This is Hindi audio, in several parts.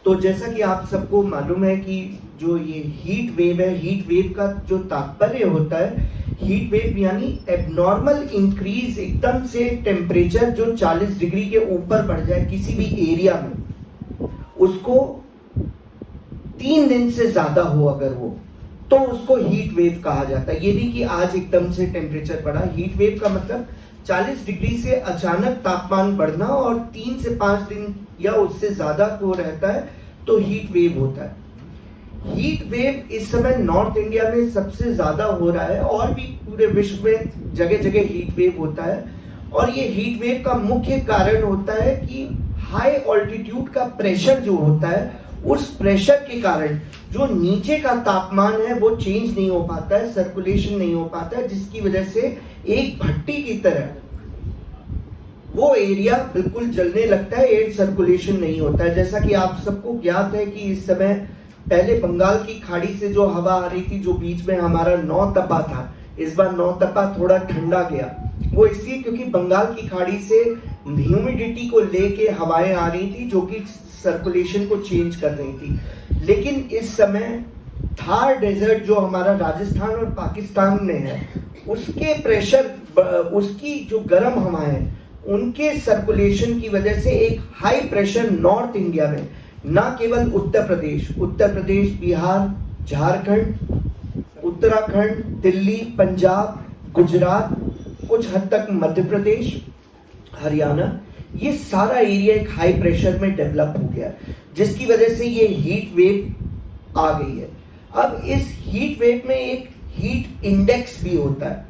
तो जैसा कि आप सबको मालूम है कि जो ये हीट वेव है, हीट वेव का जो तात्पर्य होता है, हीट वेव यानी एबनॉर्मल इंक्रीज, एकदम से टेम्परेचर जो 40 डिग्री के ऊपर बढ़ जाए किसी भी एरिया में, उसको 3 दिन से ज्यादा हो अगर वो, तो उसको हीट वेव कहा जाता है। ये नहीं कि आज एकदम से टेम्परेचर बढ़ा। हीट वेव का मतलब 40 डिग्री से अचानक तापमान बढ़ना और 3 से 5 दिन या उससे ज्यादा को रहता है तो हीट वेव होता है। हीट वेव इस समय नॉर्थ इंडिया में सबसे ज्यादा हो रहा है, और भी पूरे विश्व में जगह जगह हीट वेव होता है। और ये हीट वेव का मुख्य कारण होता है कि हाई ऑल्टीट्यूड का प्रेशर जो होता है, उस प्रेशर के कारण जो नीचे का तापमान है वो चेंज नहीं हो पाता है, सर्कुलेशन नहीं हो पाता है, जिसकी वजह से एक भट्टी की तरह वो एरिया बिल्कुल जलने लगता है, एयर सर्कुलेशन नहीं होता है। जैसा कि आप सबको ज्ञात है कि इस समय पहले बंगाल की खाड़ी से जो हवा आ रही थी, जो बीच में हमारा नौतपा था, इस बार नौतपा थोड़ा ठंडा गया। वो इसलिए क्योंकि बंगाल की खाड़ी से ह्यूमिडिटी को लेके हवाएं आ रही थी जो कि सर्कुलेशन को चेंज कर रही थी। लेकिन इस समय थार डेजर्ट जो हमारा राजस्थान और पाकिस्तान में है, उसके प्रेशर, उसकी जो गर्म हवाएं, उनके सर्कुलेशन की वजह से एक हाई प्रेशर नॉर्थ इंडिया में, ना केवल उत्तर प्रदेश, बिहार, झारखंड, उत्तराखंड, दिल्ली, पंजाब, गुजरात, कुछ हद तक मध्य प्रदेश, हरियाणा, ये सारा एरिया एक हाई प्रेशर में डेवलप हो गया, जिसकी वजह से ये हीट वेव आ गई है। अब इस हीट वेव में एक हीट इंडेक्स भी होता है।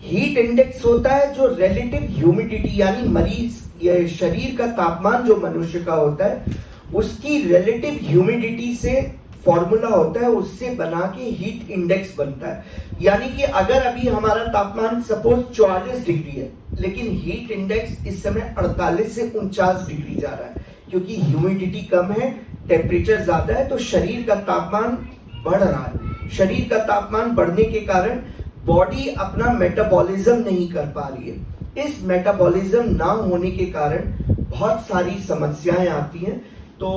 हीट इंडेक्स होता है जो रिलेटिव ह्यूमिडिटी, यानी मरीज या शरीर का तापमान जो मनुष्य का होता है, उसकी रिलेटिव ह्यूमिडिटी से फॉर्मूला होता है, उससे बना के हीट इंडेक्स बनता है। यानी कि अगर अभी हमारा तापमान सपोज 44 डिग्री है, लेकिन हीट इंडेक्स इस समय 48 से 49 डिग्री जा रहा है, क्योंकि ह्यूमिडिटी कम है, टेम्परेचर ज्यादा है, तो शरीर का तापमान बढ़ रहा है। शरीर का तापमान बढ़ने के कारण बॉडी अपना मेटाबॉलिज्म नहीं कर पा रही है। इस मेटाबॉलिज्म ना होने के कारण बहुत सारी समस्याएं आती हैं। तो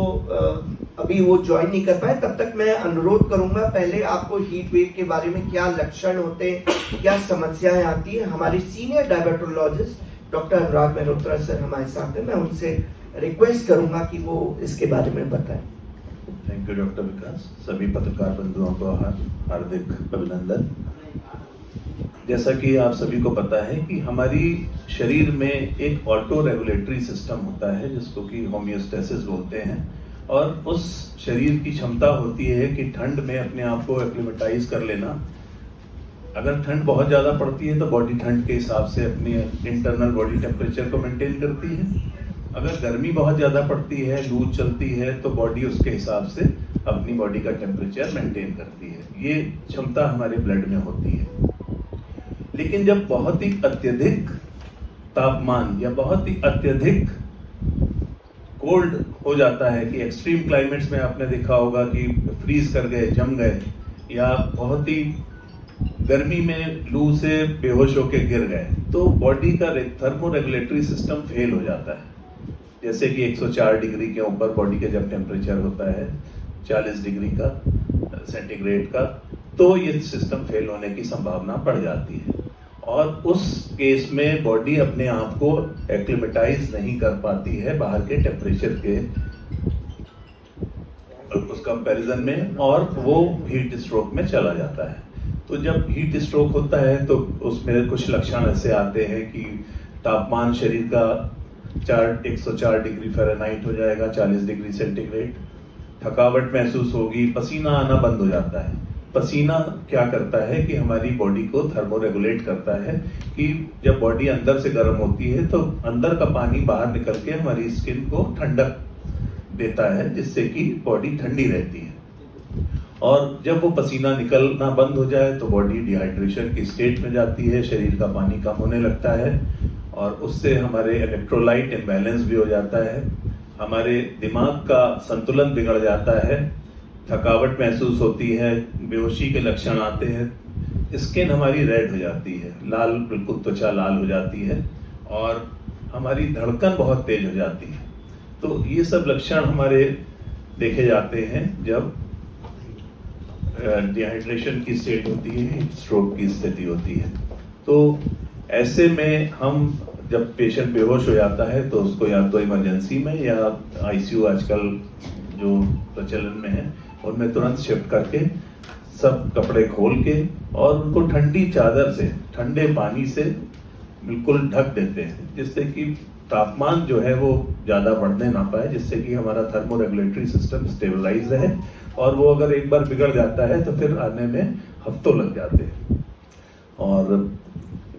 अभी वो ज्वाइन नहीं कर पाए, तब तक मैं अनुरोध करूंगा, पहले आपको हीट वेव के बारे में क्या लक्षण होते हैं, क्या समस्याएं आती है, हमारे सीनियर डायबिटोलॉजिस्ट डॉक्टर अनुराग मेहरोत्रा सर हमारे साथ हैं, मैं उनसे रिक्वेस्ट करूंगा कि वो इसके बारे में बताएं। थैंक यू डॉक्टर विकास। सभी पत्रकार बंधुओं को हार्दिक अभिनंदन। जैसा कि आप सभी को पता है कि हमारी शरीर में एक ऑटो रेगुलेटरी सिस्टम होता है जिसको कि होम्योस्टेसिस बोलते हैं, और उस शरीर की क्षमता होती है कि ठंड में अपने आप को एक्लिमेटाइज कर लेना। अगर ठंड बहुत ज़्यादा पड़ती है तो बॉडी ठंड के हिसाब से अपनी इंटरनल बॉडी टेम्परेचर को मेंटेन करती है। अगर गर्मी बहुत ज़्यादा पड़ती है, लू चलती है, तो बॉडी उसके हिसाब से अपनी बॉडी का टेम्परेचर मेंटेन करती है। ये क्षमता हमारे ब्लड में होती है। लेकिन जब बहुत ही अत्यधिक तापमान या बहुत ही अत्यधिक कोल्ड हो जाता है, कि एक्सट्रीम क्लाइमेट्स में आपने देखा होगा कि फ्रीज कर गए, जम गए, या बहुत ही गर्मी में लू से बेहोश होकर गिर गए, तो बॉडी का थर्मो रेगुलेटरी सिस्टम फेल हो जाता है। जैसे कि 104 डिग्री के ऊपर बॉडी का जब टेम्परेचर होता है 40 डिग्री का सेंटीग्रेड का, तो ये सिस्टम फेल होने की संभावना बढ़ जाती है, और उस केस में बॉडी अपने आप को एक्लिमेटाइज नहीं कर पाती है बाहर के टेम्परेचर के उस कंपैरिजन में, और वो हीट स्ट्रोक में चला जाता है। तो जब हीट स्ट्रोक होता है तो उसमें कुछ लक्षण ऐसे आते हैं कि तापमान शरीर का 104 डिग्री फ़ारेनहाइट हो जाएगा, 40 डिग्री सेंटीग्रेड, थकावट महसूस होगी, पसीना आना बंद हो जाता है। पसीना क्या करता है कि हमारी बॉडी को थर्मो रेगुलेट करता है, कि जब बॉडी अंदर से गर्म होती है तो अंदर का पानी बाहर निकल के हमारी स्किन को ठंडक देता है, जिससे कि बॉडी ठंडी रहती है। और जब वो पसीना निकलना बंद हो जाए तो बॉडी डिहाइड्रेशन की स्टेट में जाती है, शरीर का पानी कम होने लगता है, और उससे हमारे इलेक्ट्रोलाइट इम्बैलेंस भी हो जाता है, हमारे दिमाग का संतुलन बिगड़ जाता है, थकावट महसूस होती है, बेहोशी के लक्षण आते हैं, स्किन हमारी रेड हो जाती है, लाल, बिल्कुल त्वचा लाल हो जाती है, और हमारी धड़कन बहुत तेज हो जाती है। तो ये सब लक्षण हमारे देखे जाते हैं जब डिहाइड्रेशन की स्टेट होती है, स्ट्रोक की स्थिति होती है। तो ऐसे में हम जब पेशेंट बेहोश हो जाता है तो उसको या तो इमरजेंसी में या आईसीयू आजकल जो प्रचलन में है उनमें तुरंत शिफ्ट करके सब कपड़े खोल के और उनको ठंडी चादर से, ठंडे पानी से बिल्कुल ढक देते हैं, जिससे कि तापमान जो है वो ज़्यादा बढ़ने ना पाए, जिससे कि हमारा थर्मो रेगुलेटरी सिस्टम स्टेबलाइज रहे। और वो अगर एक बार बिगड़ जाता है तो फिर आने में हफ्तों लग जाते हैं। और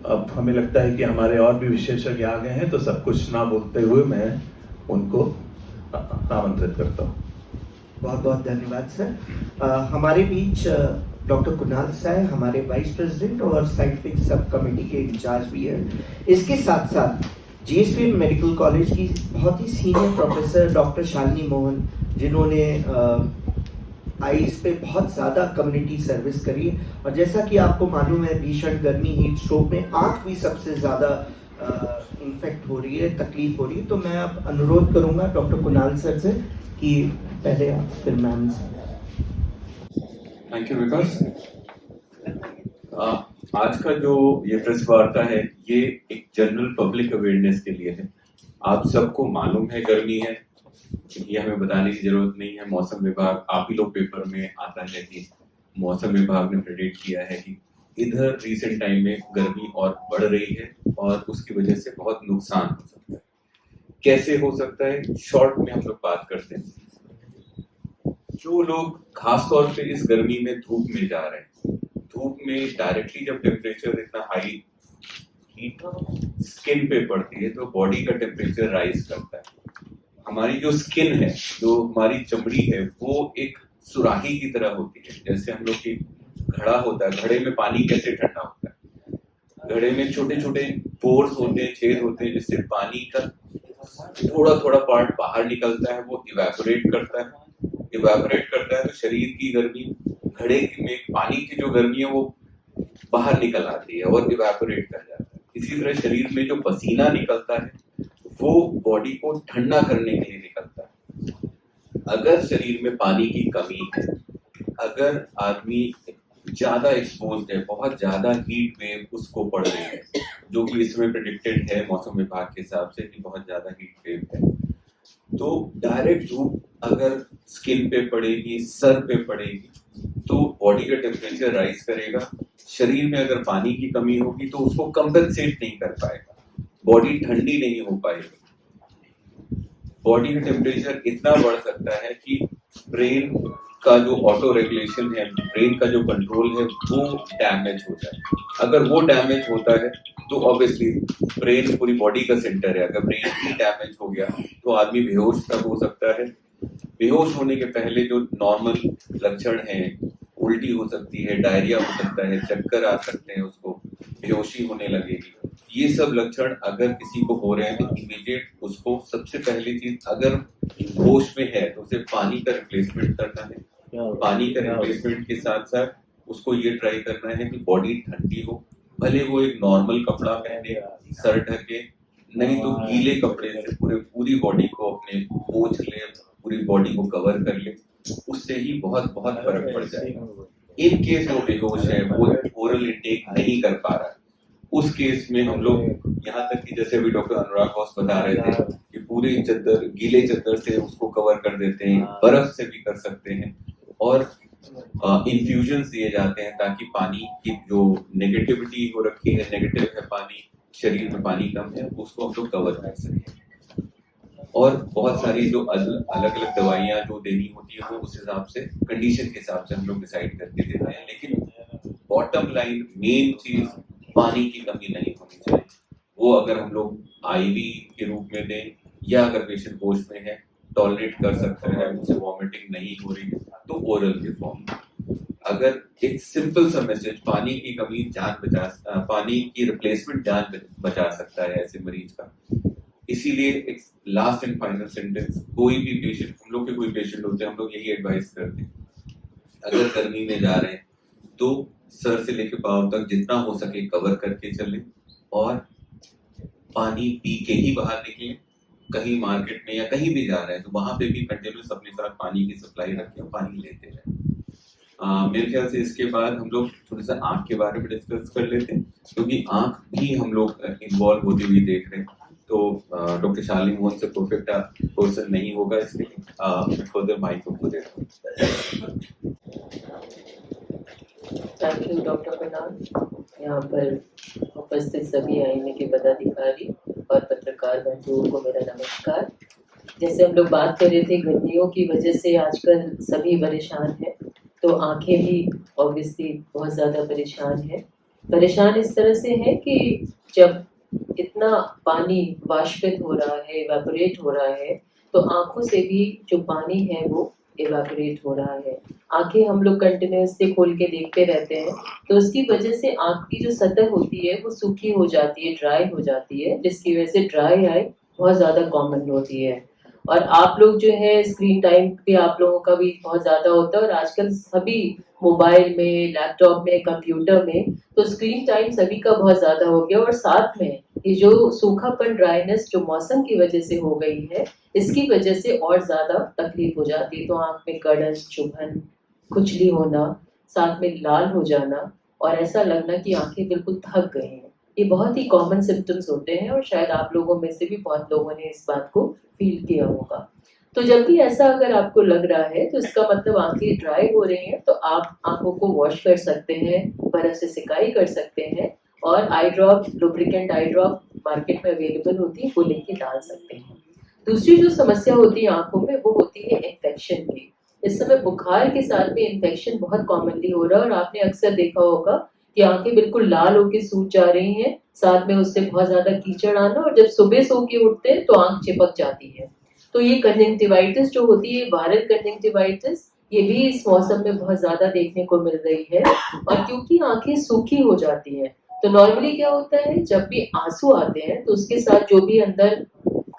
अब हमें लगता है कि हमारे और भी विशेषज्ञ आ गए हैं, तो सब कुछ ना बोलते हुए मैं उनको आमंत्रित करता हूँ। बहुत बहुत धन्यवाद सर। हमारे बीच डॉक्टर कुणाल साय हमारे वाइस प्रेसिडेंट और साइंटिफिक सब कमेटी के इंचार्ज भी है। इसके साथ साथ जीएसपी मेडिकल कॉलेज की बहुत ही senior professor doctor Shalini Mohan, जिन्होंने आईज पे बहुत ज़्यादा कम्युनिटी सर्विस करी है। और जैसा कि आपको मालूम है, भीषण गर्मी, हीट स्ट्रोक में आँख भी सबसे ज़्यादा इन्फेक्ट हो रही है, तकलीफ हो रही है। तो मैं अब अनुरोध करूंगा डॉक्टर कुणाल सर से कि पहले आप, फिर मैम से। थैंक यू विकास। आज का जो ये प्रेस वार्ता है ये एक जनरल पब्लिक अवेयरनेस के लिए है। आप सबको मालूम है गर्मी है, ये हमें बताने की जरूरत नहीं है। मौसम विभाग, आप ही लोग पेपर में आता है कि मौसम विभाग ने प्रेडिक्ट किया है कि इधर रिसेंट टाइम में गर्मी और बढ़ रही है और उसकी वजह से बहुत नुकसान हो सकता है। कैसे हो सकता है, शॉर्ट में हम लोग बात करते हैं। जो लोग खासतौर पे इस गर्मी में धूप में जा रहे हैं, धूप में डायरेक्टली जब टेम्परेचर इतना हाई हीट स्किन पे पड़ती है तो बॉडी का टेम्परेचर राइज करता है। हमारी जो स्किन है, जो हमारी चमड़ी है, वो एक सुराही की तरह होती है। जैसे हम लोग की घड़ा होता है, घड़े में पानी कैसे ठंडा होता है, घड़े में छोटे छोटे पोर्स होते हैं, छेद होते हैं, जिससे पानी का थोड़ा थोड़ा पार्ट बाहर निकलता है, वो इवेपोरेट करता है तो शरीर की गर्मी, घड़े में पानी की जो गर्मी है वो बाहर निकल आती है और इवेपोरेट कर जाता है। इसी तरह शरीर में जो पसीना निकलता है वो बॉडी को ठंडा करने के लिए निकलता है। अगर शरीर में पानी की कमी है, अगर आदमी ज्यादा एक्सपोज्ड है, बहुत ज्यादा हीट वेव उसको पड़ रही है, जो कि इसमें प्रेडिक्टेड है मौसम विभाग के हिसाब से कि बहुत ज्यादा हीट वेव है, तो डायरेक्ट धूप अगर स्किन पे पड़ेगी, सर पे पड़ेगी, तो बॉडी का टेम्परेचर राइज करेगा। शरीर में अगर पानी की कमी होगी तो उसको कंपेंसेट नहीं कर पाएगा, बॉडी ठंडी नहीं हो पाएगी। बॉडी का टेम्परेचर इतना बढ़ सकता है कि ब्रेन का जो ऑटो रेगुलेशन है, ब्रेन का जो कंट्रोल है, वो डैमेज हो जाए। अगर वो डैमेज होता है तो ऑब्वियसली ब्रेन पूरी बॉडी का सेंटर है, अगर ब्रेन ही डैमेज हो गया तो आदमी बेहोश तक हो सकता है। बेहोश होने के पहले जो नॉर्मल लक्षण हैं, उल्टी हो सकती है, डायरिया हो सकता है, चक्कर आ सकते हैं, उसको बेहोशी होने लगेगी। ये सब लक्षण अगर किसी को हो रहे हैं तो इमीडिएट उसको सबसे पहली चीज, अगर होश में है तो उसे पानी का रिप्लेसमेंट करना है। पानी का रिप्लेसमेंट के साथ साथ उसको ये ट्राई करना है कि बॉडी ठंडी हो, भले वो एक नॉर्मल कपड़ा पहने, सर ढके, नहीं तो गीले कपड़े से पूरी बॉडी को अपने पोंछ ले, पूरी बॉडी को कवर कर ले, उससे ही बहुत बहुत फर्क पड़ जाएगा। इन केस वो बेहोश है, वो ओरल इंटेक नहीं कर पा रहा है, उस केस में हम लोग यहाँ तक कि जैसे अभी डॉक्टर अनुराग घोष बता रहे थे कि पूरी चद्दर, गीले चद्दर से उसको कवर कर देते हैं, बर्फ से भी कर सकते हैं, और इन्फ्यूजन दिए जाते हैं ताकि पानी की जो नेगेटिविटी हो रखी है, नेगेटिव है पानी, शरीर में पानी कम है, उसको हम लोग कवर कर सकें। और बहुत सारी जो अलग अलग दवाइयाँ जो देनी होती है वो उस हिसाब से, कंडीशन के हिसाब से हम लोग डिसाइड करके देते हैं। लेकिन बॉटम लाइन, मेन चीज पानी की कमी नहीं होनी चाहिए। वो अगर हम लोग आईवी के रूप में दें, या अगर पेशेंट होश में है, टॉलरेट कर सकता है, उसे वॉमिटिंग नहीं हो रही है, तो ओरल के फॉर्म में। अगर एक सिंपल सा मैसेज, पानी की कमी पानी की रिप्लेसमेंट जान बचा सकता है ऐसे मरीज का। इसीलिए एक लास्ट एंड फाइनल सेंटेंस, कोई भी पेशेंट, हम लोग के कोई पेशेंट होते हैं, हम लोग यही एडवाइस करते हैं, अगर गर्मी में जा रहे हैं तो सर से लेकर पाँव तक जितना हो सके कवर करके चलें, और पानी पी के ही बाहर निकलें। कहीं मार्केट में या कहीं भी जा रहे हैं तो वहां पे भी कंटिन्यूस अपने साथ पानी की सप्लाई रखें और पानी लेते रहें। मेरे ख्याल से इसके बाद हम लोग थोड़ा सा आँख के बारे में डिस्कस कर लेते हैं, क्योंकि आँख भी हम लोग इन्वॉल्व होती हुई देख रहे हैं। तो डॉक्टर शालिनी मोहन से परफेक्ट पर्सन नहीं होगा, इसलिए फर्दर माइक को दे रहा हूँ। थैंक यू डॉक्टर प्रनाम। यहाँ पर उपस्थित सभी आईने के पदाधिकारी और पत्रकार बंधुओं को मेरा नमस्कार। जैसे हम लोग बात कर रहे थे, गर्मियों की वजह से आजकल सभी परेशान हैं, तो आंखें भी ऑब्वियसली बहुत ज़्यादा परेशान हैं। परेशान इस तरह से है कि जब इतना पानी वाष्पित हो रहा है, इवेपोरेट हो रहा है, तो आंखों से भी जो पानी है वो इवेपोरेट हो रहा है। आंखें हम लोग कंटिन्यूसली खोल के देखते रहते हैं, तो उसकी वजह से आंख की जो सतह होती है वो सूखी हो जाती है, ड्राई हो जाती है, जिसकी वजह से ड्राई आई बहुत ज़्यादा कॉमन होती है। और आप लोग जो है स्क्रीन टाइम भी आप लोगों का भी बहुत ज़्यादा होता है, और आजकल सभी मोबाइल में, लैपटॉप में, कंप्यूटर में, तो स्क्रीन टाइम सभी का बहुत ज़्यादा हो गया। और साथ में ये जो सूखापन, ड्राइनेस जो मौसम की वजह से हो गई है, इसकी वजह से और ज़्यादा तकलीफ हो जाती है। तो आँख में गड़न, चुभन, खुजली होना, साथ में लाल हो जाना और ऐसा लगना कि आंखें बिल्कुल थक गई हैं, ये बहुत ही कॉमन सिम्टम्स होते हैं और शायद आप लोगों में से भी बहुत लोगों ने इस बात को फील किया होगा। तो जब भी ऐसा अगर आपको लग रहा है तो इसका मतलब आंखें ड्राई हो रही हैं, तो आप आंखों को वॉश कर सकते हैं, बर्फ से सिकाई कर सकते हैं और आई ड्रॉप, लुब्रिकेंट आई ड्रॉप मार्केट में अवेलेबल होती है, वो लेके डाल सकते हैं। दूसरी जो समस्या होती है आंखों में वो होती है इन्फेक्शन की। इस समय बुखार के साथ में इन्फेक्शन बहुत कॉमनली हो रहा है और आपने अक्सर देखा होगा कि आंखें बिल्कुल लाल होकर सूज जा रही हैं, साथ में उससे बहुत ज्यादा कीचड़ आना, और जब सुबह सो के उठते हैं तो आंख चिपक जाती है। तो ये कंजंक्टिवाइटिस जो होती है, वायरल कंजंक्टिवाइटिस, ये भी इस मौसम में बहुत ज्यादा देखने को मिल रही है। और क्योंकि आंखें सूखी हो जाती हैं, तो नॉर्मली क्या होता है, जब भी आंसू आते हैं तो उसके साथ जो भी अंदर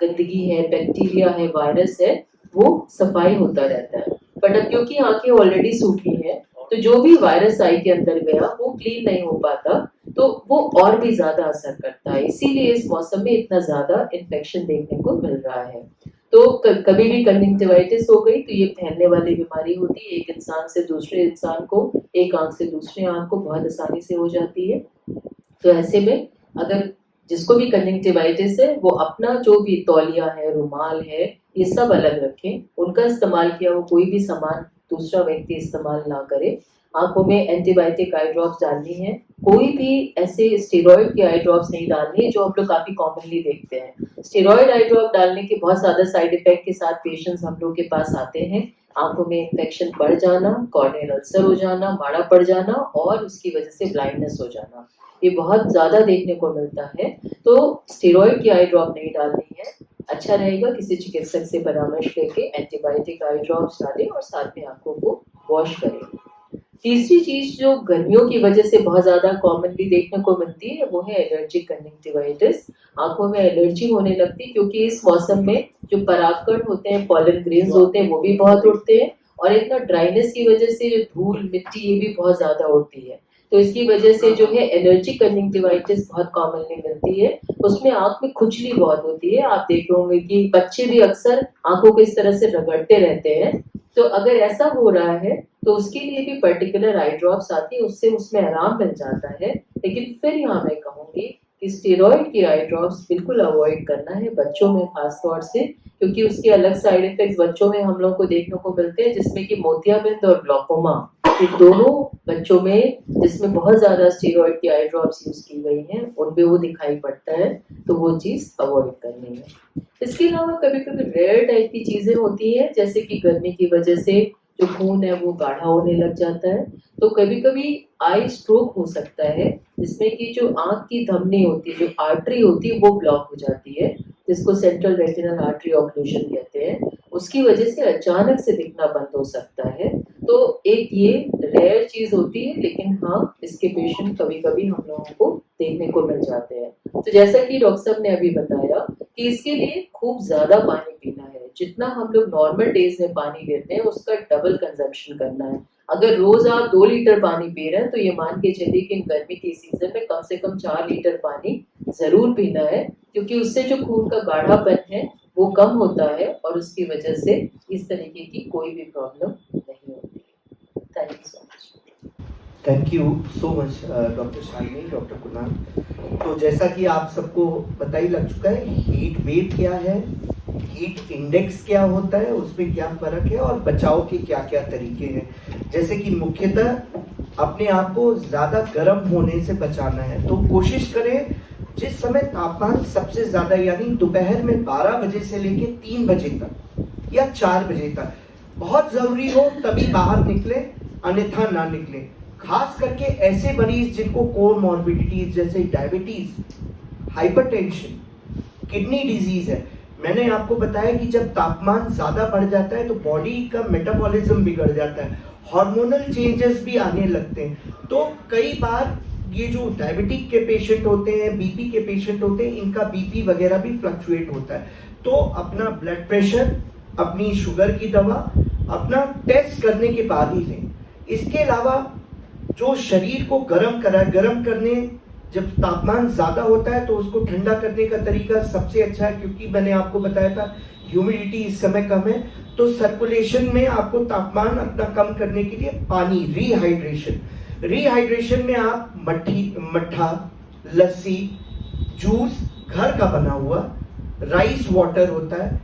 गंदगी है, बैक्टीरिया है, वायरस है, वो सफाई होता रहता है। बट अब क्योंकि आंखें ऑलरेडी सूखी हैं, तो जो भी वायरस आई के अंदर गया वो क्लीन नहीं हो पाता, तो वो और भी ज्यादा असर करता है। इसीलिए इस मौसम में इतना ज्यादा इन्फेक्शन देखने को मिल रहा है। तो कभी भी कंजंक्टिवाइटिस हो गई तो ये फैलने वाली बीमारी होती है, एक इंसान से दूसरे इंसान को, एक आंख से दूसरे आंख को बहुत आसानी से हो जाती है। तो ऐसे में अगर जिसको भी कंजंक्टिवाइटिस है वो अपना जो भी तौलिया है, रुमाल है, ये सब अलग रखें, उनका इस्तेमाल किया वो कोई भी सामान दूसरा व्यक्ति इस्तेमाल ना करे। आंखों में एंटीबायोटिक आई ड्रॉप्स डालनी है, कोई भी ऐसे स्टेरॉइड की आई ड्रॉप्स नहीं डालनी है जो हम लोग काफी कॉमनली देखते हैं। स्टेरॉइड आई ड्रॉप डालने के बहुत ज्यादा साइड इफेक्ट के साथ पेशेंट्स हम लोग के पास आते हैं। आंखों में इन्फेक्शन बढ़ जाना, कॉर्नियल अल्सर हो जाना, माड़ा पड़ जाना और उसकी वजह से ब्लाइंडनेस हो जाना, ये बहुत ज्यादा देखने को मिलता है। तो स्टेरॉइड की आई ड्रॉप नहीं डालनी है। अच्छा रहेगा किसी चिकित्सक से परामर्श लेके एंटीबायोटिक आई ड्रॉप्स डालें और साथ में आंखों को वॉश करें। तीसरी चीज जो गर्मियों की वजह से बहुत ज्यादा कॉमनली देखने को मिलती है वो है एलर्जिक कंजंक्टिवाइटिस। आंखों में एलर्जी होने लगती है क्योंकि इस मौसम में जो परागकण होते हैं, पॉलन ग्रेन्स होते हैं, वो भी बहुत उड़ते हैं और इतना ड्राइनेस की वजह से जो धूल, मिट्टी, ये भी बहुत ज्यादा उड़ती है। तो इसकी वजह से जो है एलर्जिक कंजंक्टिवाइटिस बहुत कॉमनली मिलती है। उसमें आंख में खुजली बहुत होती है। आप देखे होंगे कि बच्चे भी अक्सर आंखों को इस तरह से रगड़ते रहते हैं। तो अगर ऐसा हो रहा है तो उसके लिए भी पर्टिकुलर आई ड्रॉप्स आती है, उससे उसमें आराम मिल जाता है। लेकिन फिर यहाँ मैं कहूँगी कि स्टेरॉइड की आई ड्रॉप्स बिल्कुल अवॉइड करना है बच्चों में खास तौर से, क्योंकि उसके अलग साइड इफेक्ट्स बच्चों में हम लोग को देखने को मिलते हैं, जिसमें कि मोतियाबिंद और ग्लौकोमा, ये दोनों बच्चों में जिसमें बहुत ज्यादा स्टेरॉइड की आई ड्रॉप्स यूज की गई हैं उनमें वो दिखाई पड़ता है। तो वो चीज अवॉइड करनी है। इसके अलावा कभी कभी रेयर टाइप की चीजें होती हैं, जैसे कि गर्मी की वजह से जो खून है वो गाढ़ा होने लग जाता है। तो कभी कभी आई स्ट्रोक हो सकता है, जिसमें कि जो आंख की धमनी होती है, जो आर्टरी होती है, वो ब्लॉक हो जाती है, जिसको सेंट्रल रेटिनल आर्टरी ऑक्लूजन कहते हैं। उसकी वजह से अचानक से दिखना बंद हो सकता है। तो एक ये रेयर चीज होती है, लेकिन हाँ इसके पेशेंट कभी कभी हम लोगों को देखने को मिल जाते हैं। तो जैसा कि डॉक्टर साहब ने अभी बताया कि इसके लिए खूब ज्यादा पानी पीना है। जितना हम लोग नॉर्मल डेज में पानी लेते हैं उसका डबल कंजम्पशन करना है। अगर रोज आप 2 लीटर पानी पी रहे हैं तो ये मान के चलिए कि गर्मी के सीजन में कम से कम 4 लीटर पानी जरूर पीना है, क्योंकि उससे जो खून का गाढ़ापन है वो कम होता है और उसकी वजह से इस तरीके की कोई भी प्रॉब्लम नहीं होती है। Thank you so much. Thank you so much doctor Shalini, doctor Kunal. तो जैसा कि आप सबको पता ही लग चुका है, हीट वेव क्या है, हीट इंडेक्स क्या होता है, उसमें क्या फर्क है और बचाव के क्या क्या तरीके हैं। जैसे कि मुख्यतः अपने आप को ज़्यादा गर्म होने से बचाना है, तो कोशिश करें जिस समय तापमान सबसे ज़्यादा यानी दोपहर में 12 बजे से लेके 3 बजे तक या 4 बजे तक बहुत ज़रूरी हो तभी बाहर निकले, अन्यथा ना निकले। खास करके ऐसे मरीज जिनको कोमॉर्बिडिटीज जैसे डायबिटीज, हाइपरटेंशन, किडनी डिजीज है। मैंने आपको बताया कि जब तापमान ज्यादा बढ़ जाता है तो बॉडी का मेटाबॉलिज्म बिगड़ जाता है, हार्मोनल चेंजेस भी आने लगते हैं। तो कई बार ये जो डायबिटिक के पेशेंट होते हैं, बीपी के पेशेंट होते हैं, इनका बीपी वगैरह भी फ्लक्चुएट होता है। तो अपना ब्लड प्रेशर, अपनी शुगर की दवा अपना टेस्ट करने के बाद ही लें। इसके अलावा जो शरीर को गर्म करने, जब तापमान ज्यादा होता है तो उसको ठंडा करने का तरीका सबसे अच्छा है, क्योंकि मैंने आपको बताया था ह्यूमिडिटी इस समय कम है, तो सर्कुलेशन में आपको तापमान अपना कम करने के लिए पानी, रिहाइड्रेशन में आप मट्ठा, लस्सी, जूस घर का बना हुआ, राइस वाटर होता है।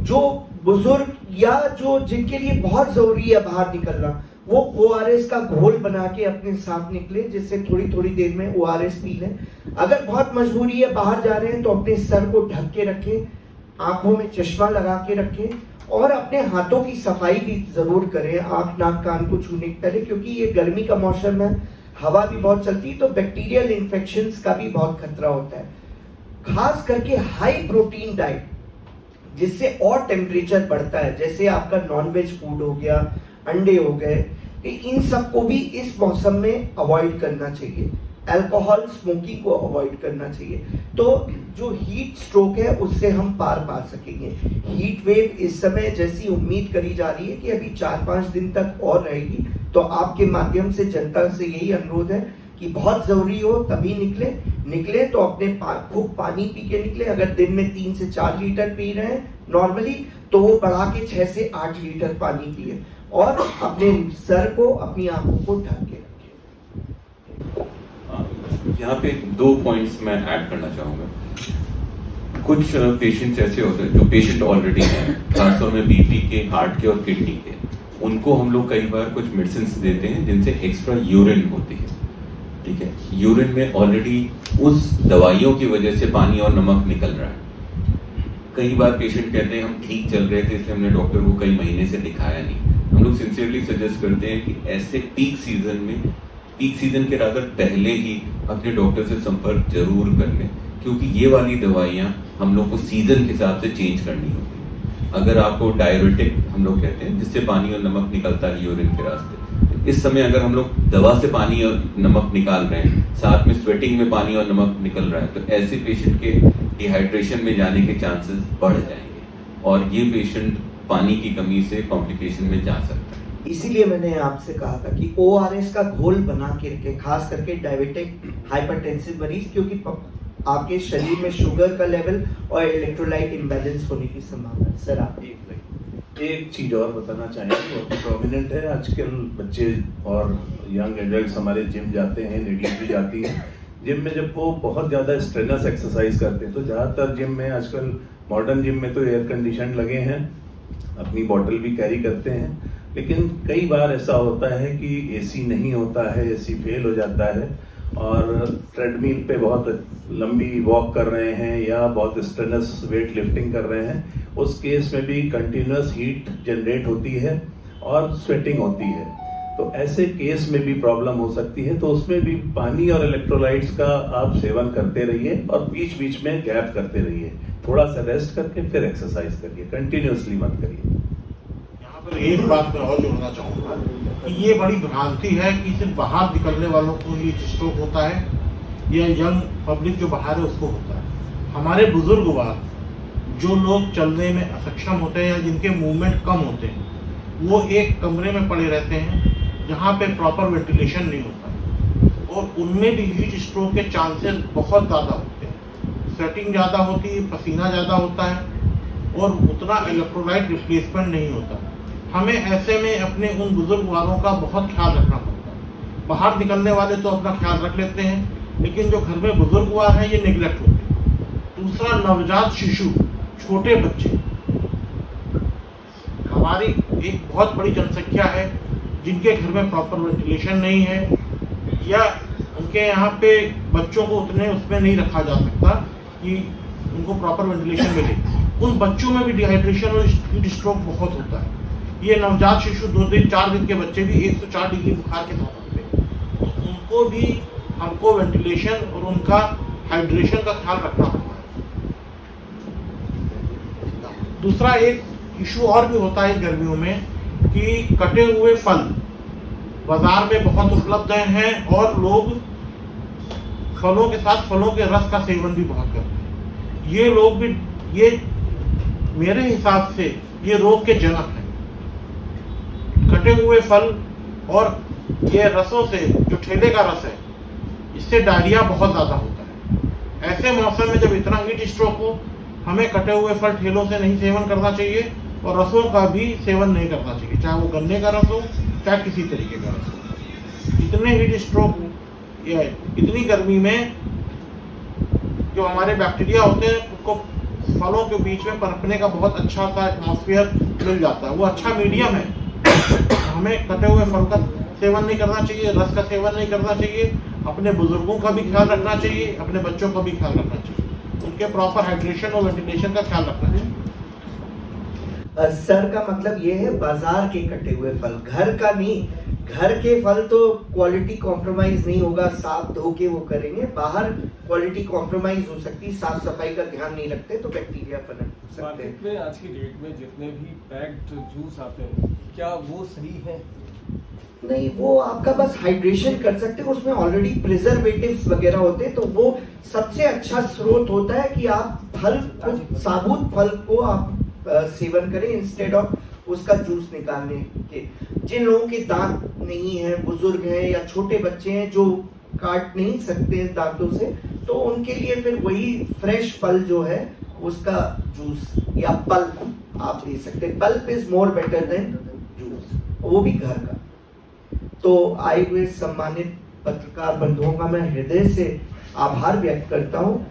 जो बुजुर्ग या जो जिनके लिए बहुत जरूरी है बाहर निकलना, वो ORS का घोल बना के अपने साथ निकले, जिससे थोड़ी थोड़ी देर में ORS पी लें। अगर बहुत मजबूरी है बाहर जा रहे हैं तो अपने सर को ढक के रखें, आंखों में चश्मा लगा के रखें और अपने हाथों की सफाई भी जरूर करें आंख, नाक, कान को छूने के पहले, क्योंकि ये गर्मी का मौसम है, हवा भी बहुत चलती है, तो बैक्टीरियल इन्फेक्शंस का भी बहुत खतरा होता है। खास करके हाई प्रोटीन डाइट जिससे और टेम्परेचर बढ़ता है, जैसे आपका नॉनवेज फूड हो गया, अंडे हो गए, इन सबको भी इस मौसम में अवॉइड करना चाहिए। अल्कोहल, स्मोकिंग को अवॉइड करना चाहिए। तो जो हीट स्ट्रोक है उससे हम पार पा सकेंगे। हीट वेव इस समय जैसी उम्मीद करी जा रही है कि अभी 4-5 दिन तक और रहेगी, तो आपके माध्यम से जनता से यही अनुरोध है कि बहुत जरूरी हो तभी निकले तो अपने खूब पानी पी के निकले। अगर दिन में 3 से 4 लीटर पी रहे हैं नॉर्मली, तो वो बढ़ा के 6 से 8 लीटर पानी पिए और अपने सर को, अपनी आंखों को ढक के रखें। यहाँ पे 2 पॉइंट्स मैं ऐड करना चाहूँगा। कुछ पेशेंट्स ऐसे होते हैं जो पेशेंट ऑलरेडी हैं, खासतौर में बीपी के, हार्ट के और किडनी के, उनको हम लोग कई बार कुछ मेडिसिन देते हैं जिनसे एक्स्ट्रा यूरिन होती है। ठीक है, यूरिन में ऑलरेडी उस दवाइयों की वजह से पानी और नमक निकल रहा है। कई बार पेशेंट कहते हैं हम ठीक चल रहे थे इसलिए हमने डॉक्टर को कई महीने से दिखाया नहीं। हम लोग सिंसियरली सजेस्ट करते हैं कि ऐसे पीक सीजन के अगर पहले ही अपने डॉक्टर से संपर्क जरूर कर लें, क्योंकि ये वाली दवाइयाँ हम लोग को सीजन के हिसाब से चेंज करनी होती है। अगर आपको डायबिटिक हम लोग कहते हैं जिससे पानी और नमक निकलता है यूरिन के रास्ते, इस समय अगर हम लोग दवा से पानी और नमक निकाल रहे हैं, साथ में स्वेटिंग में पानी और नमक निकल रहा है, तो ऐसे पेशेंट के डिहाइड्रेशन में जाने के चांसेस बढ़ जाएंगे और ये पेशेंट पानी की कमी से कॉम्प्लिकेशन में जा सकता है। इसीलिए मैंने आपसे कहा था कि ORS का घोल बना के रखें, खास करके डायबिटिक, हाइपरटेंसिव मरीज, क्योंकि आपके शरीर में शुगर का लेवल और इलेक्ट्रोलाइट इम्बैलेंस होने की संभावना है। सर आप एक चीज और बताना चाहेंगे, बहुत प्रोमिनेंट है आजकल, बच्चे और यंग एडल्ट्स हमारे जिम जाते हैं, लेडीज भी जाती हैं। जिम में जब वो बहुत ज़्यादा स्ट्रेनस एक्सरसाइज करते हैं, तो ज़्यादातर जिम में आजकल मॉडर्न जिम में तो एयर कंडीशन लगे हैं, अपनी बॉटल भी कैरी करते हैं, लेकिन कई बार ऐसा होता है कि AC नहीं होता है, AC फेल हो जाता है और ट्रेडमिल पे बहुत लंबी वॉक कर रहे हैं या बहुत स्ट्रेनस वेट लिफ्टिंग कर रहे हैं, उस केस में भी कंटिन्यूस हीट जनरेट होती है और स्वेटिंग होती है। तो ऐसे केस में भी प्रॉब्लम हो सकती है, तो उसमें भी पानी और इलेक्ट्रोलाइट्स का आप सेवन करते रहिए और बीच बीच में गैप करते रहिए, थोड़ा सा रेस्ट करके फिर एक्सरसाइज करिए, कंटिन्यूसली मत करिए। यहाँ पर एक बात मैं और जोड़ना चाहूँगा कि ये बड़ी भ्रांति है कि सिर्फ बाहर निकलने वालों को ही स्ट्रोक होता है या यंग पब्लिक जो बाहर है उसको होता है। हमारे बुजुर्ग वाद, जो लोग चलने में असक्षम होते हैं या जिनके मूवमेंट कम होते हैं, वो एक कमरे में पड़े रहते हैं जहाँ पे प्रॉपर वेंटिलेशन नहीं होता और उनमें भी हीट स्ट्रोक के चांसेस बहुत ज़्यादा होते हैं। स्वेटिंग ज़्यादा होती है, पसीना ज़्यादा होता है और उतना इलेक्ट्रोलाइट रिप्लेसमेंट नहीं होता। हमें ऐसे में अपने उन बुजुर्ग वालों का बहुत ख्याल रखना पड़ता है। बाहर निकलने वाले तो अपना ख्याल रख लेते हैं, लेकिन जो घर में बुजुर्ग वाल हैं ये निगलेक्ट होते हैं। दूसरा, नवजात शिशु, छोटे बच्चे। हमारी एक बहुत बड़ी जनसंख्या है जिनके घर में प्रॉपर वेंटिलेशन नहीं है, या उनके यहाँ पे बच्चों को उतने उसमें नहीं रखा जा सकता कि उनको प्रॉपर वेंटिलेशन मिले। उन बच्चों में भी डिहाइड्रेशन और हीट स्ट्रोक बहुत होता है। ये नवजात शिशु 2 दिन 4 दिन के बच्चे भी 104 डिग्री बुखार के साथ होते हैं, तो उनको भी हमको वेंटिलेशन और उनका हाइड्रेशन का ख्याल रखना होता है। दूसरा एक इशू और भी होता है गर्मियों में कि कटे हुए फल बाजार में बहुत उपलब्ध हैं और लोग फलों के साथ फलों के रस का सेवन भी बहुत करते हैं। ये लोग भी, ये मेरे हिसाब से ये रोग के जनक हैं। कटे हुए फल और ये रसों से, जो ठेले का रस है, इससे डायरिया बहुत ज़्यादा होता है। ऐसे मौसम में जब इतना हीट स्ट्रोक हो, हमें कटे हुए फल ठेलों से नहीं सेवन करना चाहिए और रसों का भी सेवन नहीं करना चाहिए, चाहे वो गन्ने का रस हो चाहे किसी तरीके का रस हो। इतने हीट स्ट्रोक या इतनी गर्मी में जो हमारे बैक्टीरिया होते हैं उनको फलों के बीच में पनपने का बहुत अच्छा सा एटमॉस्फेयर मिल जाता है, वो अच्छा मीडियम है। हमें कटे हुए फल का सेवन नहीं करना चाहिए, रस का सेवन नहीं करना चाहिए। अपने बुजुर्गों का भी ख्याल रखना चाहिए, अपने बच्चों का भी ख्याल रखना चाहिए, उनके प्रॉपर हाइड्रेशन और वेंटिलेशन का ख्याल रखना चाहिए। सर का मतलब ये है बाजार के कटे हुए फल, घर का नहीं। घर के फल तो क्वालिटी कॉम्प्रोमाइज नहीं होगा, साफ धो के वो करेंगे। बाहर क्वालिटी कॉम्प्रोमाइज हो सकती है, साफ सफाई का ध्यान नहीं रखते तो बैक्टीरिया पनप सकते मार्केट हैं। में आज की डेट में जितने भी पैक्ड जूस आते हैं, क्या वो सही है? नहीं, वो आपका बस हाइड्रेशन कर सकते हैं, उसमें ऑलरेडी प्रिजर्वेटिव्स वगैरह होते हैं, तो वो सबसे अच्छा स्रोत होता है कि आप फल को, साबुत फल को आप सेवन करें इंस्टेड ऑफ उसका जूस निकालने के। जिन लोगों के दांत नहीं है, बुजुर्ग हैं या छोटे बच्चे हैं जो काट नहीं सकते दांतों से, तो उनके लिए फिर वही फ्रेश फल जो है उसका जूस या पल्प आप दे सकते हैं। Pulp is more better than juice, वो भी घर का। तो आए हुए सम्मानित पत्रकार बंधुओं का मैं हृदय से आभार व्यक्त करता हूँ